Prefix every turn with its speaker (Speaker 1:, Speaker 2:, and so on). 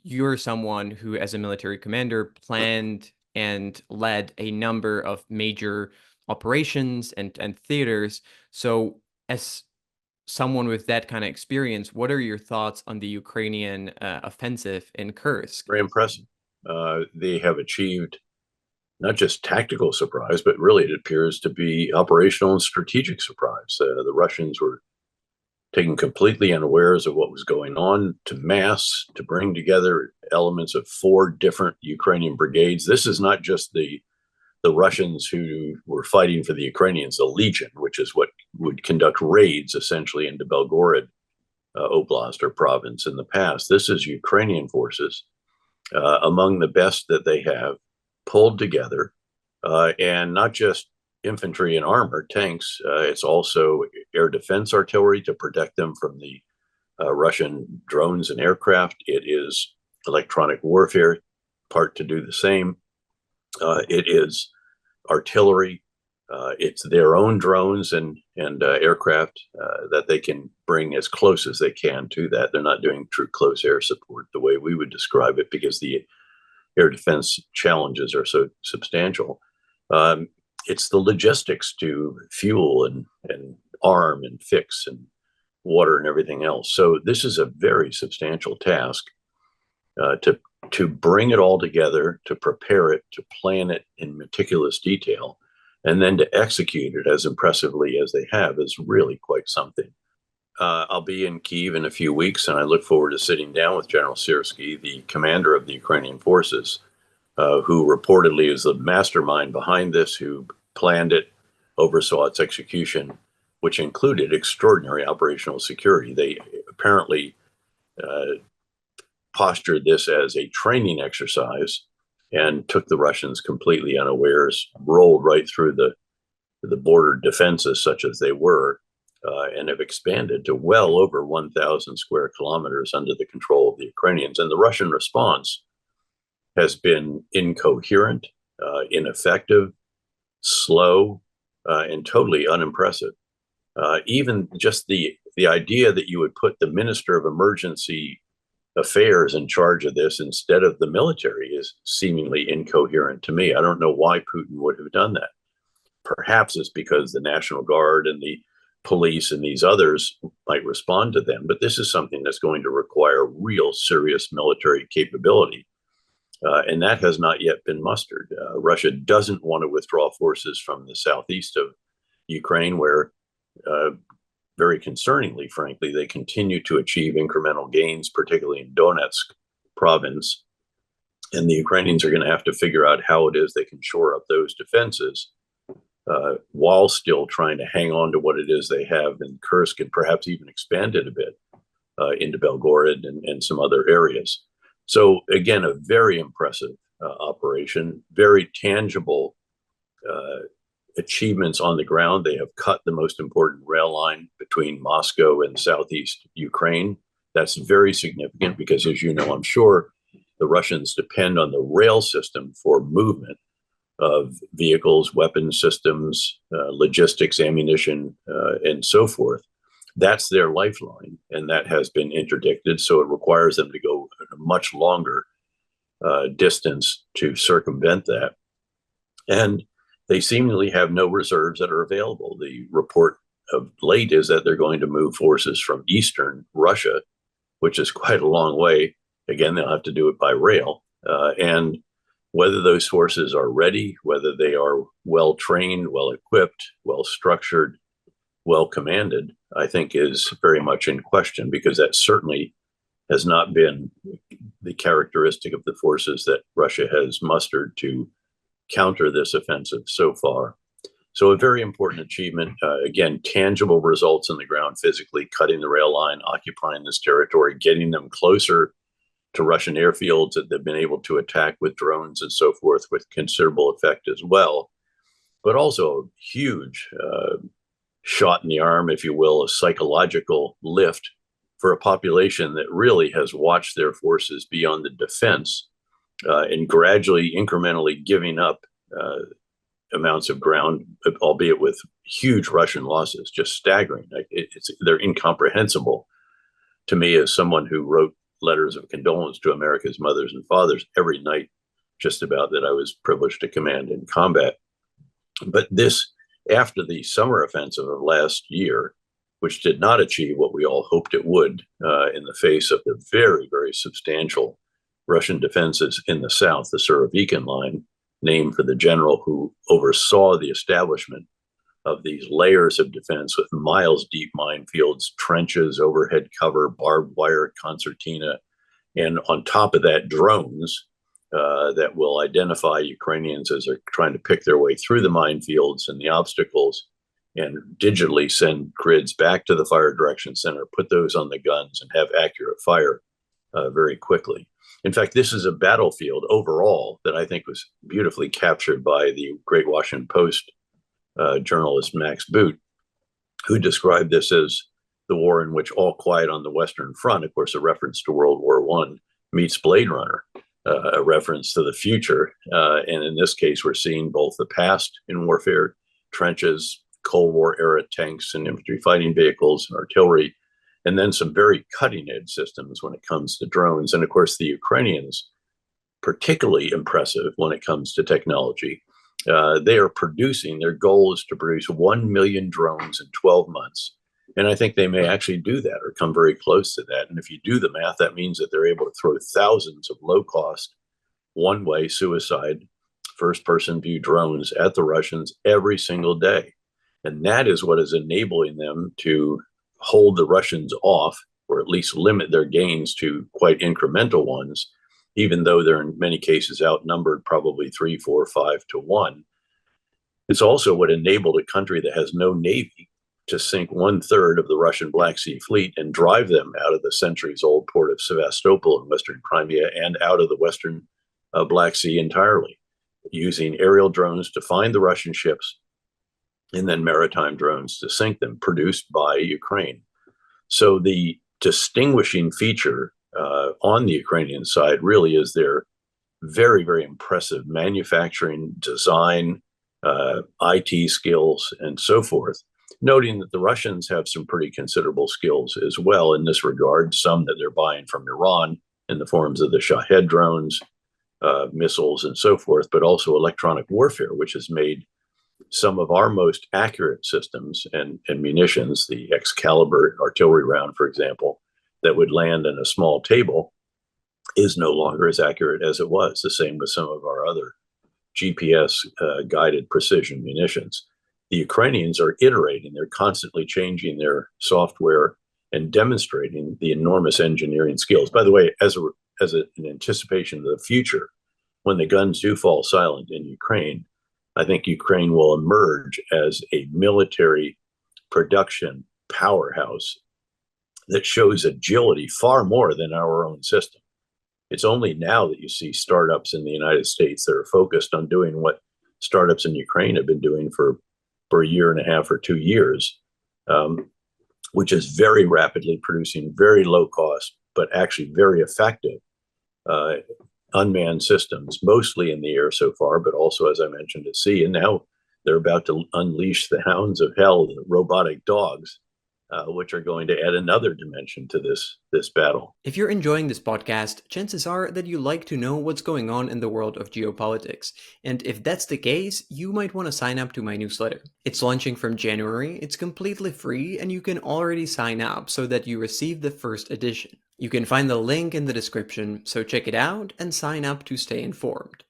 Speaker 1: you're someone who, as a military commander, planned and led a number of major operations and theaters. So, as someone with that kind of experience, what are your thoughts on the Ukrainian offensive in Kursk?
Speaker 2: Very impressive. They have achieved not just tactical surprise, but really it appears to be operational and strategic surprise. The Russians were taken completely unawares of what was going on to mass, to bring together elements of four different Ukrainian brigades. This is not just the Russians who were fighting for the Ukrainians, the Legion, which is what would conduct raids essentially into Belgorod Oblast or province in the past. This is Ukrainian forces, among the best that they have, pulled together, and not just infantry and armor, tanks. It's also air defense artillery to protect them from the Russian drones and aircraft. It is electronic warfare part to do the same. It is artillery. It's their own drones and aircraft that they can bring as close as they can to that. They're not doing true close air support the way we would describe it, because the air defense challenges are so substantial. It's the logistics to fuel and arm and fix and water and everything else. So this is a very substantial task to bring it all together, to prepare it, to plan it in meticulous detail, and then to execute it as impressively as they have is really quite something. I'll be in Kyiv in a few weeks, and I look forward to sitting down with General Syrskyi, the commander of the Ukrainian forces, who reportedly is the mastermind behind this, who planned it, oversaw its execution, which included extraordinary operational security. They apparently postured this as a training exercise and took the Russians completely unawares, rolled right through the border defenses, such as they were, and have expanded to well over 1,000 square kilometers under the control of the Ukrainians. And the Russian response has been incoherent, ineffective, slow, and totally unimpressive. Even just the idea that you would put the Minister of Emergency Affairs in charge of this instead of the military is seemingly incoherent to me. I don't know why Putin would have done that. Perhaps it's because the National Guard and the police and these others might respond to them, but this is something that's going to require real serious military capability. And that has not yet been mustered. Russia doesn't want to withdraw forces from the southeast of Ukraine, where very concerningly, frankly, they continue to achieve incremental gains, particularly in Donetsk province. And the Ukrainians are going to have to figure out how it is they can shore up those defenses while still trying to hang on to what it is they have in Kursk, and perhaps even expand it a bit into Belgorod and some other areas. So again, a very impressive operation, very tangible achievements on the ground. They have cut the most important rail line between Moscow and southeast Ukraine. That's very significant because, as you know, I'm sure, the Russians depend on the rail system for movement of vehicles, weapon systems, logistics, ammunition, and so forth. That's their lifeline, and that has been interdicted. So it requires them to go a much longer distance to circumvent that. And they seemingly have no reserves that are available. The report of late is that they're going to move forces from eastern Russia, which is quite a long way. Again, they'll have to do it by rail. And whether those forces are ready, whether they are well trained, well equipped, well structured, well commanded, I think is very much in question, because that certainly has not been the characteristic of the forces that Russia has mustered to counter this offensive so far. So a very important achievement. Again, tangible results on the ground physically, cutting the rail line, occupying this territory, getting them closer to Russian airfields that they've been able to attack with drones and so forth with considerable effect as well. But also a huge shot in the arm, if you will, a psychological lift for a population that really has watched their forces beyond the defense and gradually, incrementally giving up amounts of ground, albeit with huge Russian losses, just staggering. They're incomprehensible to me as someone who wrote letters of condolence to America's mothers and fathers every night, just about, that I was privileged to command in combat. But this, after the summer offensive of last year, which did not achieve what we all hoped it would in the face of the very, very substantial Russian defenses in the south, the Surovikin line, named for the general who oversaw the establishment of these layers of defense with miles deep minefields, trenches, overhead cover, barbed wire, concertina, and on top of that, drones that will identify Ukrainians as they're trying to pick their way through the minefields and the obstacles, and digitally send grids back to the fire direction center, put those on the guns, and have accurate fire very quickly. In fact, this is a battlefield overall that I think was beautifully captured by the great Washington Post journalist Max Boot, who described this as the war in which all quiet on the Western Front, of course, a reference to World War I, meets Blade Runner, a reference to the future. And in this case, we're seeing both the past in warfare, trenches, Cold War era tanks and infantry fighting vehicles and artillery, and then some very cutting edge systems when it comes to drones. And of course, the Ukrainians, particularly impressive when it comes to technology. They are producing, their goal is to produce 1 million drones in 12 months. And I think they may actually do that or come very close to that. And if you do the math, that means that they're able to throw thousands of low cost, one way suicide, first person view drones at the Russians every single day. And that is what is enabling them to hold the Russians off, or at least limit their gains to quite incremental ones, even though they're in many cases outnumbered probably 3, 4, 5 to 1. It's also what enabled a country that has no navy to sink 1/3 of the Russian Black Sea Fleet and drive them out of the centuries-old port of Sevastopol in Western Crimea and out of the Western Black Sea entirely, using aerial drones to find the Russian ships and then maritime drones to sink them, produced by Ukraine. So the distinguishing feature on the Ukrainian side really is their very, very impressive manufacturing, design, IT skills, and so forth. Noting that the Russians have some pretty considerable skills as well in this regard, some that they're buying from Iran in the forms of the Shahed drones, missiles, and so forth, but also electronic warfare, which has made some of our most accurate systems and munitions, the Excalibur artillery round, for example, that would land in a small table, is no longer as accurate as it was. The same with some of our other GPS guided precision munitions. The Ukrainians are iterating, they're constantly changing their software and demonstrating the enormous engineering skills. By the way, as an anticipation of the future, when the guns do fall silent in Ukraine, I think Ukraine will emerge as a military production powerhouse that shows agility far more than our own system. It's only now that you see startups in the United States that are focused on doing what startups in Ukraine have been doing for a year and a half or 2 years, which is very rapidly producing very low cost, but actually very effective unmanned systems, mostly in the air so far, but also, as I mentioned, at sea. And now they're about to unleash the hounds of hell, the robotic dogs, which are going to add another dimension to this battle.
Speaker 1: If you're enjoying this podcast, chances are that you like to know what's going on in the world of geopolitics. And if that's the case, you might want to sign up to my newsletter. It's launching from January, it's completely free, and you can already sign up so that you receive the first edition. You can find the link in the description, so check it out and sign up to stay informed.